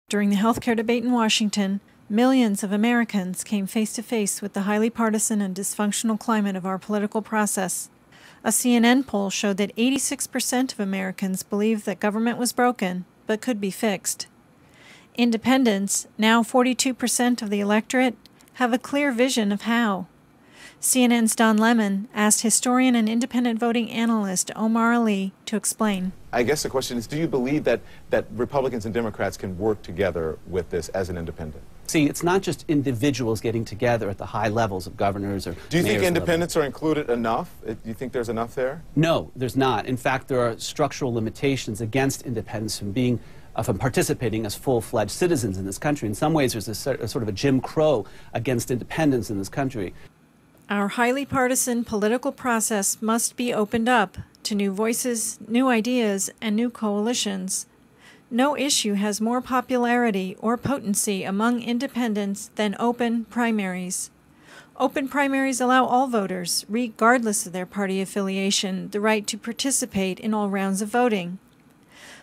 During the healthcare debate in Washington, millions of Americans came face to face with the highly partisan and dysfunctional climate of our political process. A CNN poll showed that 86% of Americans believed that government was broken but could be fixed. Independents, now 42% of the electorate, have a clear vision of how. CNN's Don Lemon asked historian and independent voting analyst Omar Ali to explain. I guess the question is, do you believe that Republicans and Democrats can work together with this as an independent? See, it's not just individuals getting together at the high levels of governors or Do you think independents are included enough? Do you think there's enough there? No, there's not. In fact, there are structural limitations against independents from participating as full-fledged citizens in this country. In some ways, there's a sort of a Jim Crow against independents in this country. Our highly partisan political process must be opened up to new voices, new ideas, and new coalitions. No issue has more popularity or potency among independents than open primaries. Open primaries allow all voters, regardless of their party affiliation, the right to participate in all rounds of voting.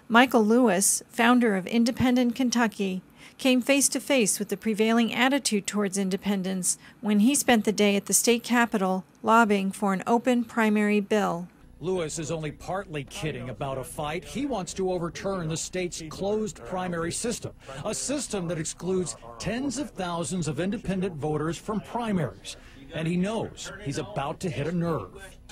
Michael Lewis, founder of Independent Kentucky, came face to face with the prevailing attitude towards independents when he spent the day at the state capitol lobbying for an open primary bill. Lewis is only partly kidding about a fight. He wants to overturn the state's closed primary system, a system that excludes tens of thousands of independent voters from primaries. And he knows he's about to hit a nerve.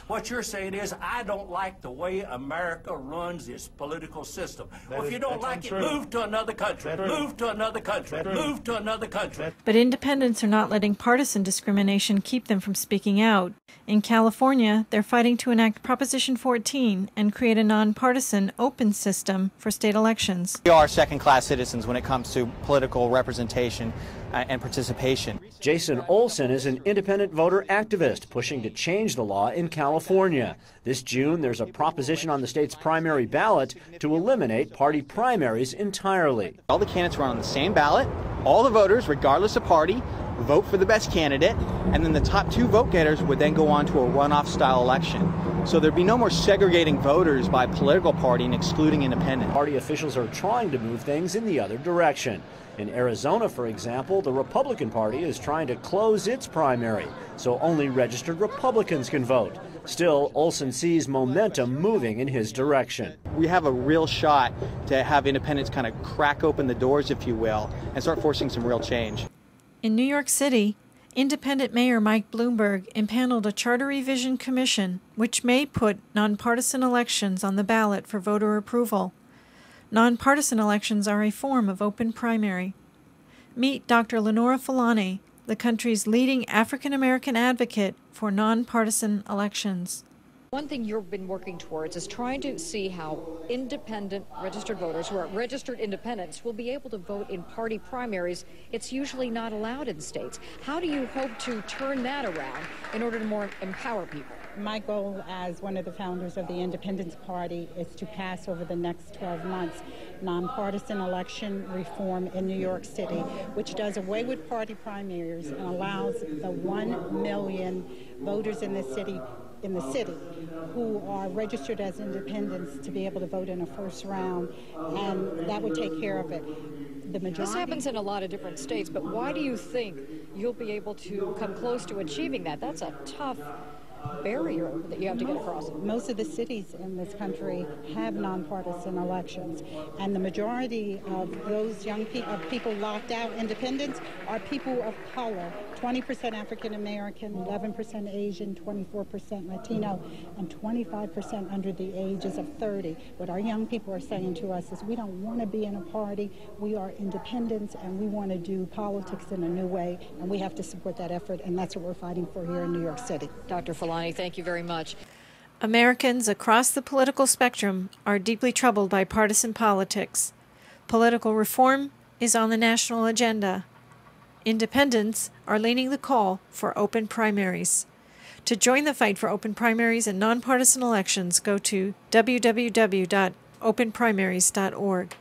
What you're saying is, I don't like the way America runs its political system. Well, if you don't like it, move to another country, move to another country, move to another country. But independents are not letting partisan discrimination keep them from speaking out. In California, they're fighting to enact Proposition 14 and create a nonpartisan, open system for state elections. We are second-class citizens when it comes to political representation and participation. Jason Olson is an independent voter activist pushing to change the law in California. This June, there's a proposition on the state's primary ballot to eliminate party primaries entirely. All the candidates run on the same ballot. All the voters, regardless of party, vote for the best candidate, and then the top two vote getters would then go on to a runoff-style election. So there'd be no more segregating voters by political party and excluding independents. Party officials are trying to move things in the other direction. In Arizona, for example, the Republican Party is trying to close its primary, so only registered Republicans can vote. Still, Olson sees momentum moving in his direction. We have a real shot to have independents kind of crack open the doors, if you will, and start forcing some real change. In New York City, independent Mayor Mike Bloomberg impaneled a charter revision commission which may put nonpartisan elections on the ballot for voter approval. Nonpartisan elections are a form of open primary. Meet Dr. Lenora Fulani, the country's leading African-American advocate for nonpartisan elections. One thing you've been working towards is trying to see how independent registered voters who are registered independents will be able to vote in party primaries. It's usually not allowed in states. How do you hope to turn that around in order to more empower people? My goal as one of the founders of the Independence Party is to pass over the next 12 months nonpartisan election reform in New York City, which does away with party primaries and allows the 1 million voters in the city who are registered as independents to be able to vote in a first round, and that would take care of it. This happens in a lot of different states, but why do you think you'll be able to come close to achieving that? That's a tough barrier that you have to get across. Most of the cities in this country have nonpartisan elections, and the majority of those young people locked out independents are people of color. 20% African American, 11% Asian, 24% Latino, and 25% under the ages of 30. What our young people are saying to us is, we don't want to be in a party, we are independents, and we want to do politics in a new way, and we have to support that effort, and that's what we're fighting for here in New York City. Dr. Fulani, thank you very much. Americans across the political spectrum are deeply troubled by partisan politics. Political reform is on the national agenda. Independents are leading the call for open primaries. To join the fight for open primaries and nonpartisan elections, go to www.openprimaries.org.